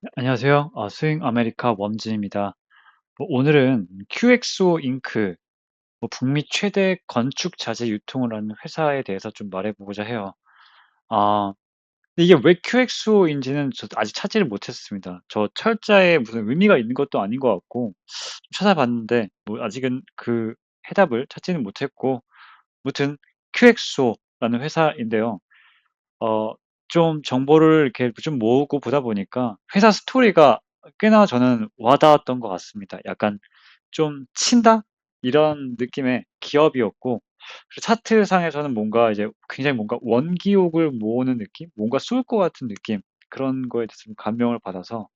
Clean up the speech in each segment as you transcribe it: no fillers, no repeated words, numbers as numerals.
네, 안녕하세요. 스윙 아메리카 웜진입니다. 오늘은 QXO 잉크, 북미 최대 건축 자재 유통을 하는 회사에 대해서 좀 말해보고자 해요. 아, 근데 이게 왜 QXO인지는 저 아직 찾지를 못했습니다. 저 철자에 무슨 의미가 있는 것도 아닌 것 같고, 좀 찾아봤는데, 뭐 아직은 그 해답을 찾지는 못했고, 무튼 QXO라는 회사인데요. 어 좀 정보를 이렇게 좀 모으고 보다 보니까 회사 스토리가 꽤나 저는 와 닿았던 것 같습니다. 약간 좀 친다? 이런 느낌의 기업이었고, 그리고 차트상에서는 뭔가 이제 굉장히 뭔가 원기옥을 모으는 느낌? 뭔가 쏠 것 같은 느낌? 그런 거에 대해서 좀 감명을 받아서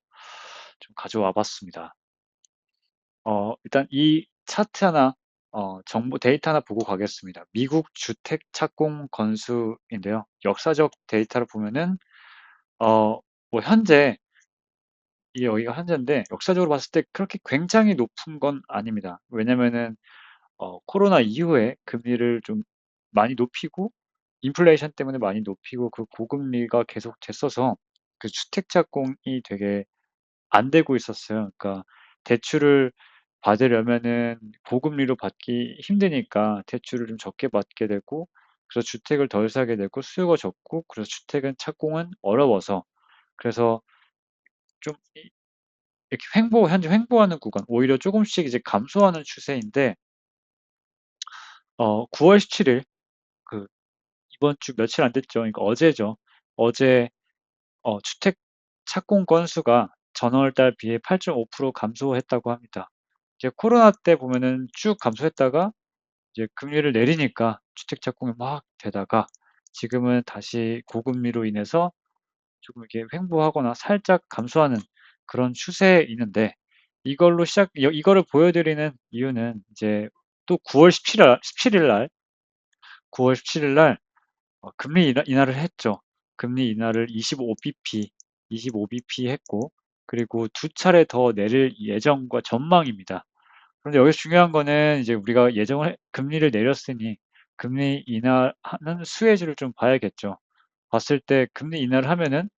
좀 가져와 봤습니다. 일단 이 차트 하나, 정보 데이터 하나 보고 가겠습니다. 미국 주택 착공 건수인데요. 역사적 데이터를 보면은 뭐 현재 이게 여기가 현재인데 역사적으로 봤을 때 그렇게 굉장히 높은 건 아닙니다. 왜냐면은 코로나 이후에 금리를 좀 많이 높이고 인플레이션 때문에 많이 높이고 그 고금리가 계속 됐어서 그 주택 착공이 되게 안 되고 있었어요. 그러니까 대출을 받으려면은 고금리로 받기 힘드니까 대출을 좀 적게 받게 되고, 그래서 주택을 덜 사게 되고 수요가 적고, 그래서 주택은 착공은 어려워서, 그래서 좀 이렇게 현재 횡보하는 구간, 오히려 조금씩 이제 감소하는 추세인데, 9월 17일, 그 이번 주 며칠 안 됐죠. 그러니까 어제죠. 어제 주택 착공 건수가 전월 달 비해 8.5% 감소했다고 합니다. 이제 코로나 때 보면은 쭉 감소했다가 이제 금리를 내리니까 주택 착공이 막 되다가 지금은 다시 고금리로 인해서 조금 이렇게 횡보하거나 살짝 감소하는 그런 추세에 있는데, 이거를 보여드리는 이유는 이제 또 9월 17일 날, 9월 17일 날 금리 인하를 했죠. 금리 인하를 25bp 했고, 그리고 두 차례 더 내릴 예정과 전망입니다. 그런데 여기서 중요한 거는 이제 우리가 금리를 내렸으니 금리 인하하는 수혜주를 좀 봐야겠죠. 봤을 때 금리 인하를 하면은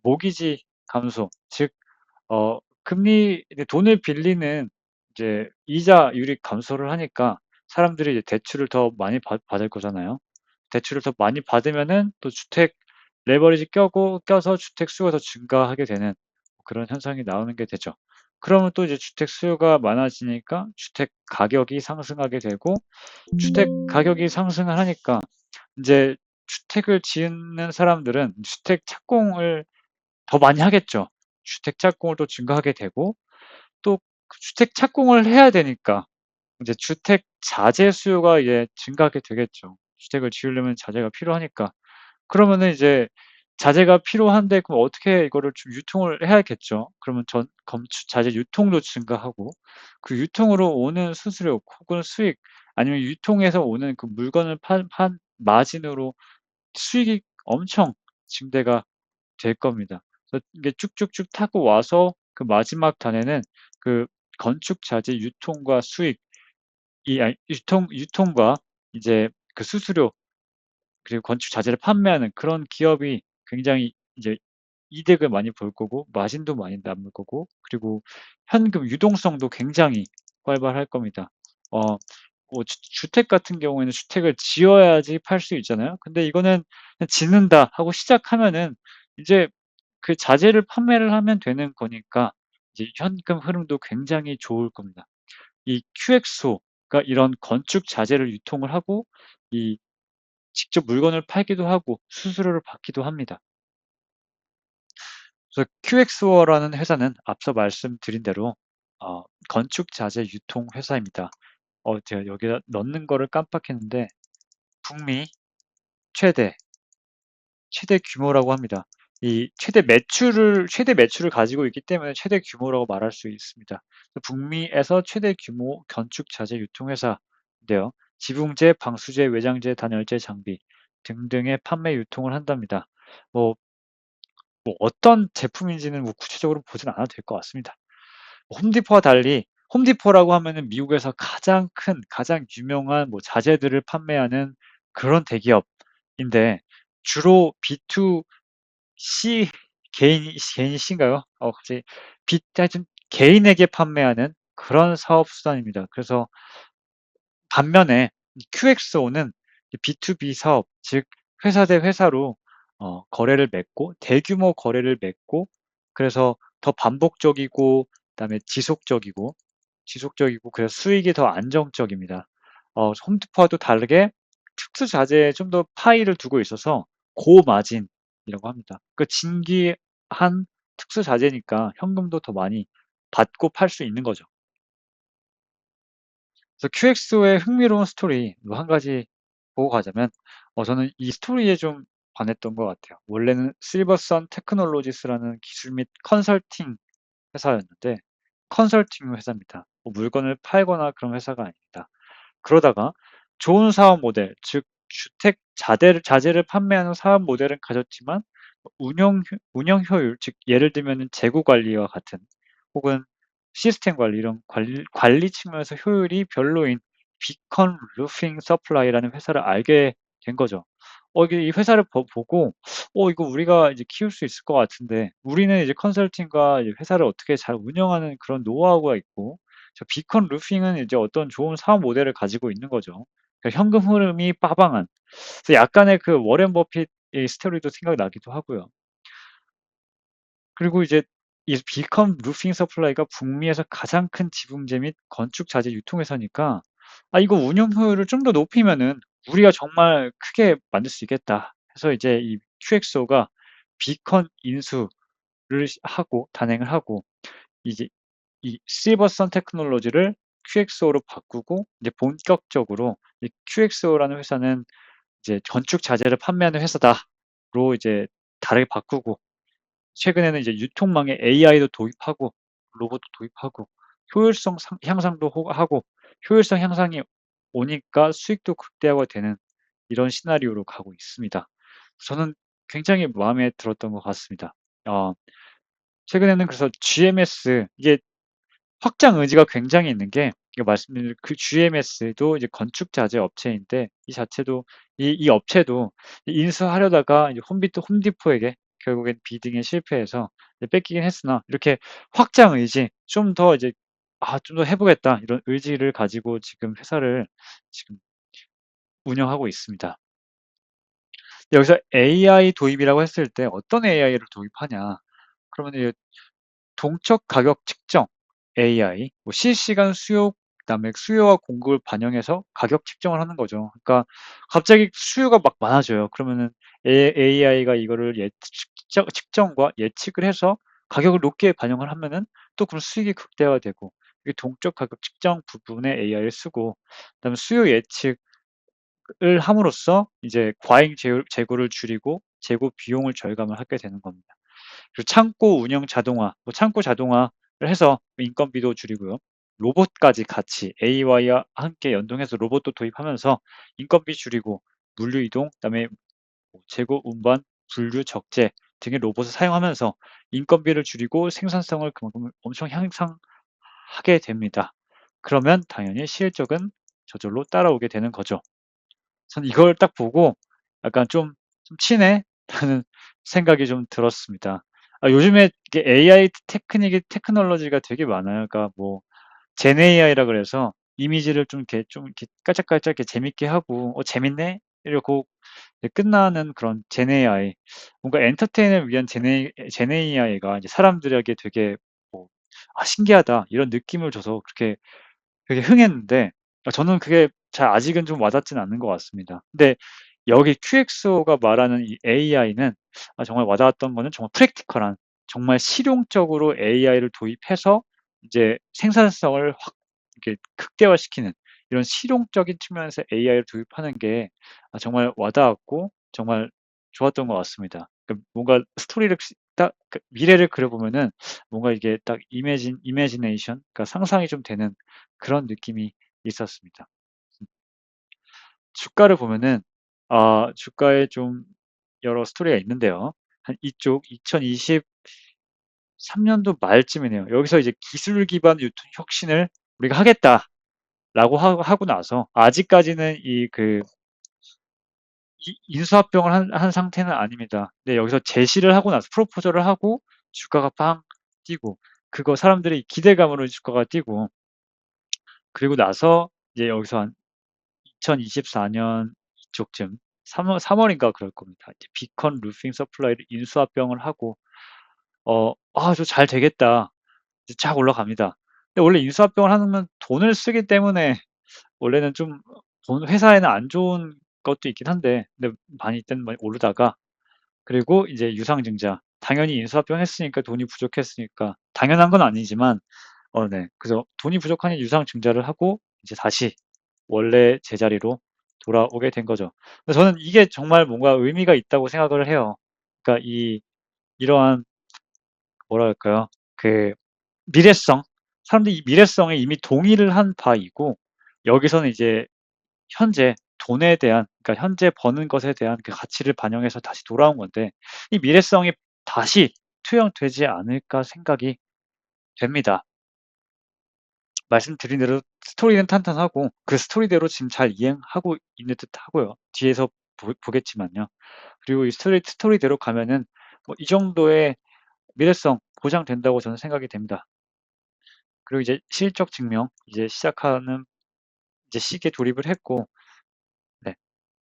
모기지 감소, 즉 금리 돈을 빌리는 이제 이자율이 감소를 하니까 사람들이 이제 대출을 더 많이 받을 거잖아요. 대출을 더 많이 받으면은 또 주택 레버리지 껴서 주택 수요가 더 증가하게 되는 그런 현상이 나오는 게 되죠. 그러면 또 이제 주택 수요가 많아지니까 주택 가격이 상승하게 되고, 주택 가격이 상승을 하니까 이제 주택을 짓는 사람들은 주택 착공을 더 많이 하겠죠. 주택 착공을 또 증가하게 되고, 또 그 주택 착공을 해야 되니까 이제 주택 자재 수요가 이제 증가하게 되겠죠. 주택을 지으려면 자재가 필요하니까. 그러면은 이제 자재가 필요한데 그럼 어떻게 이거를 좀 유통을 해야겠죠. 그러면 건축 자재 유통도 증가하고, 그 유통으로 오는 수수료 혹은 수익, 아니면 유통에서 오는 그 물건을 판 마진으로 수익이 엄청 증대가 될 겁니다. 그래서 이게 쭉쭉쭉 타고 와서 그 마지막 단에는 그 건축 자재 유통과 수익, 유통과 이제 그 수수료, 그리고 건축 자재를 판매하는 그런 기업이 굉장히 이제 이득을 많이 볼 거고, 마진도 많이 남을 거고, 그리고 현금 유동성도 굉장히 활발할 겁니다. 어, 주택 같은 경우에는 주택을 지어야지 팔 수 있잖아요. 근데 이거는 그냥 짓는다 하고 시작하면은 이제 그 자재를 판매를 하면 되는 거니까 이제 현금 흐름도 굉장히 좋을 겁니다. 이 QXO가 이런 건축 자재를 유통을 하고, 이 직접 물건을 팔기도 하고 수수료를 받기도 합니다. 그래서 QXO라는 회사는 앞서 말씀드린 대로 건축 자재 유통 회사입니다. 제가 여기다 넣는 거를 깜빡했는데, 북미 최대 최대 규모라고 합니다. 이 최대 매출을 가지고 있기 때문에 최대 규모라고 말할 수 있습니다. 북미에서 최대 규모 건축 자재 유통 회사인데요. 지붕재, 방수재, 외장재, 단열재, 장비 등등의 판매 유통을 한답니다. 뭐, 뭐 어떤 제품인지는 뭐 구체적으로 보진 않아도 될 것 같습니다. 홈디포와 달리, 홈디포라고 하면은 미국에서 가장 큰, 가장 유명한 뭐 자재들을 판매하는 그런 대기업인데, 주로 B2C 개인이 씨인가요? 갑자기 하여튼 개인에게 판매하는 그런 사업 수단입니다. 그래서 반면에 이 QXO는 B2B 사업, 즉 회사 대 회사로 거래를 맺고 대규모 거래를 맺고, 그래서 더 반복적이고 그다음에 지속적이고 그래서 수익이 더 안정적입니다. 홈트파와도 다르게 특수 자재에 좀 더 파이를 두고 있어서 고마진이라고 합니다. 진기한 특수 자재니까 현금도 더 많이 받고 팔 수 있는 거죠. 그래서 QXO의 흥미로운 스토리 뭐 한 가지 보고 가자면, 저는 이 스토리에 좀 반했던 것 같아요. 원래는 실버선 테크놀로지스라는 기술 및 컨설팅 회사였는데, 컨설팅 회사입니다. 뭐 물건을 팔거나 그런 회사가 아닙니다. 그러다가 좋은 사업 모델, 즉 주택 자재를 판매하는 사업 모델은 가졌지만 운영 효율, 즉 예를 들면은 재고 관리와 같은, 혹은 시스템 관리, 이런 관리 측면에서 효율이 별로인 비컨 루핑 서플라이라는 회사를 알게 된 거죠. 이게 이 회사를 보고 이거 우리가 이제 키울 수 있을 것 같은데, 우리는 이제 컨설팅과 이제 회사를 어떻게 잘 운영하는 그런 노하우가 있고, 저 비컨 루핑은 이제 어떤 좋은 사업 모델을 가지고 있는 거죠. 그러니까 현금 흐름이 빠방한. 그래서 약간의 그 워렌 버핏의 스토리도 생각나기도 하고요. 그리고 이제 이 비컨 루핑 서플라이가 북미에서 가장 큰 지붕재 및 건축 자재 유통회사니까, 이거 운영 효율을 좀 더 높이면은 우리가 정말 크게 만들 수 있겠다 해서 이제 이 QXO가 비컨 인수를 하고 단행을 하고, 이제 이 실버선 테크놀로지를 QXO로 바꾸고, 이제 본격적으로 이 QXO라는 회사는 이제 건축 자재를 판매하는 회사다로 이제 다르게 바꾸고, 최근에는 이제 유통망에 AI도 도입하고 로봇도 도입하고 효율성 향상도 하고, 효율성 향상이 오니까 수익도 극대화가 되는 이런 시나리오로 가고 있습니다. 저는 굉장히 마음에 들었던 것 같습니다. 어, 최근에는 그래서 GMS, 이게 확장 의지가 굉장히 있는 게, 이거 말씀드린 그 GMS도 이제 건축 자재 업체인데, 이 자체도 이 업체도 인수하려다가 이제 홈디포에게 결국엔 비딩에 실패해서 이제 뺏기긴 했으나, 이렇게 확장 의지, 좀 더 이제 좀 더 해보겠다 이런 의지를 가지고 지금 회사를 지금 운영하고 있습니다. 여기서 AI 도입이라고 했을 때 어떤 AI를 도입하냐? 그러면 이제 동적 가격 측정 AI, 뭐 실시간 수요, 그다음에 수요와 공급을 반영해서 가격 측정을 하는 거죠. 그러니까 갑자기 수요가 막 많아져요. 그러면은 AI가 이거를 측정과 예측을 해서 가격을 높게 반영을 하면은 또 그럼 수익이 극대화되고, 이게 동적 가격 측정 부분에 AI를 쓰고, 그다음에 수요 예측을 함으로써 이제 과잉 재고를 줄이고 재고 비용을 절감을 하게 되는 겁니다. 그리고 창고 운영 자동화, 뭐 창고 자동화를 해서 인건비도 줄이고요. 로봇까지 같이 AI와 함께 연동해서 로봇도 도입하면서 인건비 줄이고, 물류 이동, 그다음에 뭐 재고 운반, 분류 적재 등의 로봇을 사용하면서 인건비를 줄이고 생산성을 그만큼 엄청 향상하게 됩니다. 그러면 당연히 실적은 저절로 따라오게 되는 거죠. 저는 이걸 딱 보고 약간 좀 치네? 라는 생각이 좀 들었습니다. 요즘에 이게 AI 테크놀로지가 되게 많아요. 그러니까 뭐 젠 AI라 그래서 이미지를 좀 이렇게 깔짝깔짝 이렇게 재밌게 하고 재밌네? 이러고 이제 끝나는 그런 젠 AI. 뭔가 엔터테인을 위한 젠 AI가 이제 사람들에게 되게 뭐 신기하다 이런 느낌을 줘서 그렇게 되게 흥했는데, 저는 그게 잘 아직은 좀 와닿지는 않는 것 같습니다. 근데 여기 QXO가 말하는 이 AI는, 정말 와닿았던 거는 정말 프랙티컬한, 정말 실용적으로 AI를 도입해서 이제 생산성을 확 이렇게 극대화시키는 이런 실용적인 측면에서 AI를 도입하는 게 정말 와닿았고 정말 좋았던 것 같습니다. 뭔가 스토리를 딱 미래를 그려보면은 뭔가 이게 딱 이미지네이션, 그러니까 상상이 좀 되는 그런 느낌이 있었습니다. 주가를 보면은 주가에 좀 여러 스토리가 있는데요. 한 이쪽 2023년도 말쯤이네요. 여기서 이제 기술 기반 유통 혁신을 우리가 하겠다라고 하고 나서 아직까지는 인수합병을 한 상태는 아닙니다. 근데 여기서 제시를 하고 나서 프로포절을 하고 주가가 빵 뛰고 그거 사람들이 기대감으로 주가가 뛰고 그리고 나서 이제 여기서 한 2024년 이쪽쯤 3월인가 그럴 겁니다. 이제 비컨 루핑 서플라이를 인수합병을 하고 저 잘 되겠다. 이제 쫙 올라갑니다. 근데 원래 인수합병을 하면 돈을 쓰기 때문에 원래는 좀 회사에는 안 좋은 것도 있긴 한데 근데 많이 이때는 많이 오르다가 그리고 이제 유상증자 당연히 인수합병 했으니까 돈이 부족했으니까 당연한 건 아니지만 네. 그래서 돈이 부족하니 유상증자를 하고 이제 다시 원래 제자리로 돌아오게 된 거죠. 근데 저는 이게 정말 뭔가 의미가 있다고 생각을 해요. 그러니까 이러한 뭐랄까요? 그 미래성, 사람들이 이 미래성에 이미 동의를 한 바이고 여기서는 이제 현재 돈에 대한 그러니까 현재 버는 것에 대한 그 가치를 반영해서 다시 돌아온 건데 이 미래성이 다시 투영되지 않을까 생각이 됩니다. 말씀드린 대로 스토리는 탄탄하고 그 스토리대로 지금 잘 이행하고 있는 듯하고요. 뒤에서 보겠지만요. 그리고 이 스토리대로 가면은 이 정도의 미래성 보장된다고 저는 생각이 됩니다. 그리고 이제 실적 증명 이제 시작하는 이제 시기에 돌입을 했고 네.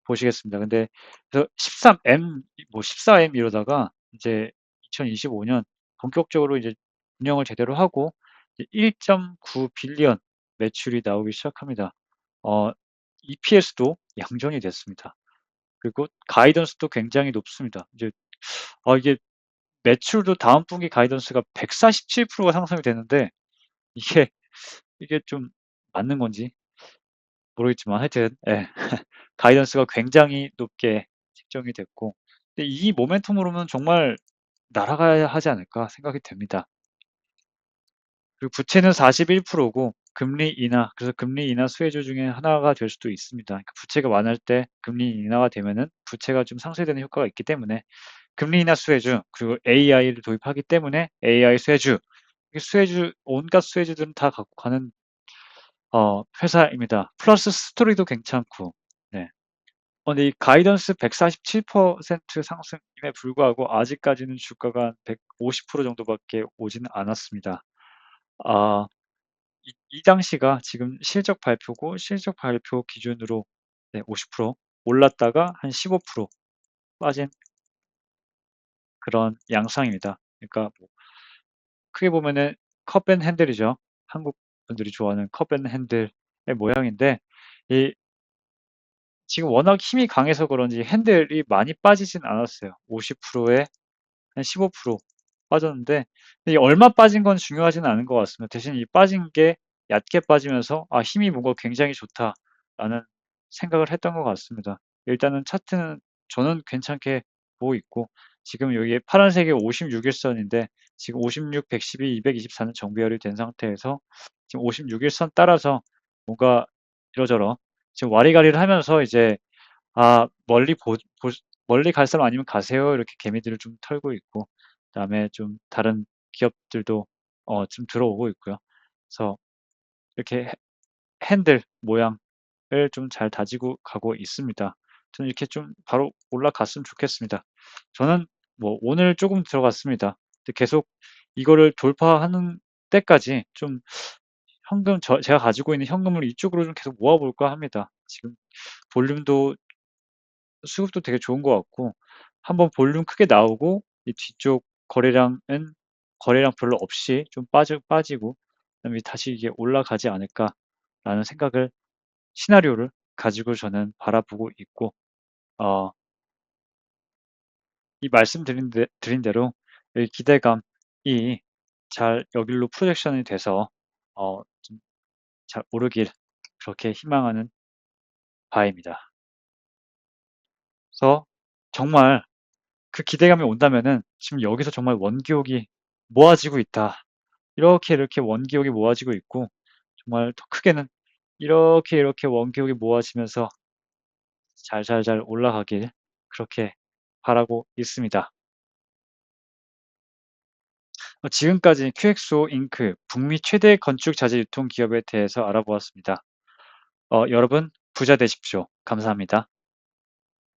보시겠습니다. 근데 그래서 13M 14M 이러다가 이제 2025년 본격적으로 이제 운영을 제대로 하고 이제 1.9 빌리언 매출이 나오기 시작합니다. 어 EPS도 양전이 됐습니다. 그리고 가이던스도 굉장히 높습니다. 이제 이게 매출도 다음 분기 가이던스가 147%가 상승이 되는데 이게 좀 맞는 건지 모르겠지만 하여튼 예. 가이던스가 굉장히 높게 책정이 됐고 근데 이 모멘텀으로는 정말 날아가야 하지 않을까 생각이 됩니다. 그리고 부채는 41%고 금리 인하, 그래서 금리 인하 수혜주 중에 하나가 될 수도 있습니다. 그러니까 부채가 많을 때 금리 인하가 되면은 부채가 좀 상쇄되는 효과가 있기 때문에 금리 인하 수혜주, 그리고 AI를 도입하기 때문에 AI 수혜주, 온갖 수혜주들은 다 갖고 가는 회사입니다. 플러스 스토리도 괜찮고, 네. 근데 이 가이던스 147% 상승임에 불구하고 아직까지는 주가가 150% 정도밖에 오지는 않았습니다. 아, 이 당시가 지금 실적 발표고 실적 발표 기준으로 네, 50% 올랐다가 한 15% 빠진 그런 양상입니다. 그러니까 뭐 크게 보면은 컵앤 핸들이죠. 한국 분들이 좋아하는 컵앤 핸들의 모양인데 이 지금 워낙 힘이 강해서 그런지 핸들이 많이 빠지진 않았어요. 50%에 한 15% 빠졌는데 이게 얼마 빠진 건 중요하지는 않은 것 같습니다. 대신 이 빠진 게 얕게 빠지면서 '아 힘이 뭔가 굉장히 좋다.'라는 생각을 했던 것 같습니다. 일단은 차트는 저는 괜찮게 보고 있고 지금 여기에 파란색이 56 일선인데 지금 56, 112, 224는 정배열이 된 상태에서 지금 56 일선 따라서 뭔가 이러저러 지금 와리가리를 하면서 이제 멀리 멀리 갈 사람 아니면 가세요. 이렇게 개미들을 좀 털고 있고 그다음에 좀 다른 기업들도 좀 들어오고 있고요. 그래서 이렇게 핸들 모양을 좀 잘 다지고 가고 있습니다. 저는 이렇게 좀 바로 올라갔으면 좋겠습니다. 저는 뭐 오늘 조금 들어갔습니다. 근데 계속 이거를 돌파하는 때까지 좀 제가 가지고 있는 현금을 이쪽으로 좀 계속 모아 볼까 합니다. 지금 볼륨도 수급도 되게 좋은 것 같고 한번 볼륨 크게 나오고 이 뒤쪽 거래량 별로 없이 좀 빠지고 그다음에 다시 이게 올라가지 않을까라는 생각을 시나리오를 가지고 저는 바라보고 있고 어 이 드린 대로 이 기대감이 잘 여기로 프로젝션이 돼서 좀 잘 오르길 그렇게 희망하는 바입니다. 그래서 정말 그 기대감이 온다면은 지금 여기서 정말 원기옥이 모아지고 있다. 이렇게 원기옥이 모아지고 있고 정말 더 크게는 이렇게 원기옥이 모아지면서 잘잘잘 올라가길 그렇게 바라고 있습니다. 지금까지 QXO 잉크 북미 최대 건축 자재 유통 기업에 대해서 알아보았습니다. 여러분 부자 되십시오. 감사합니다.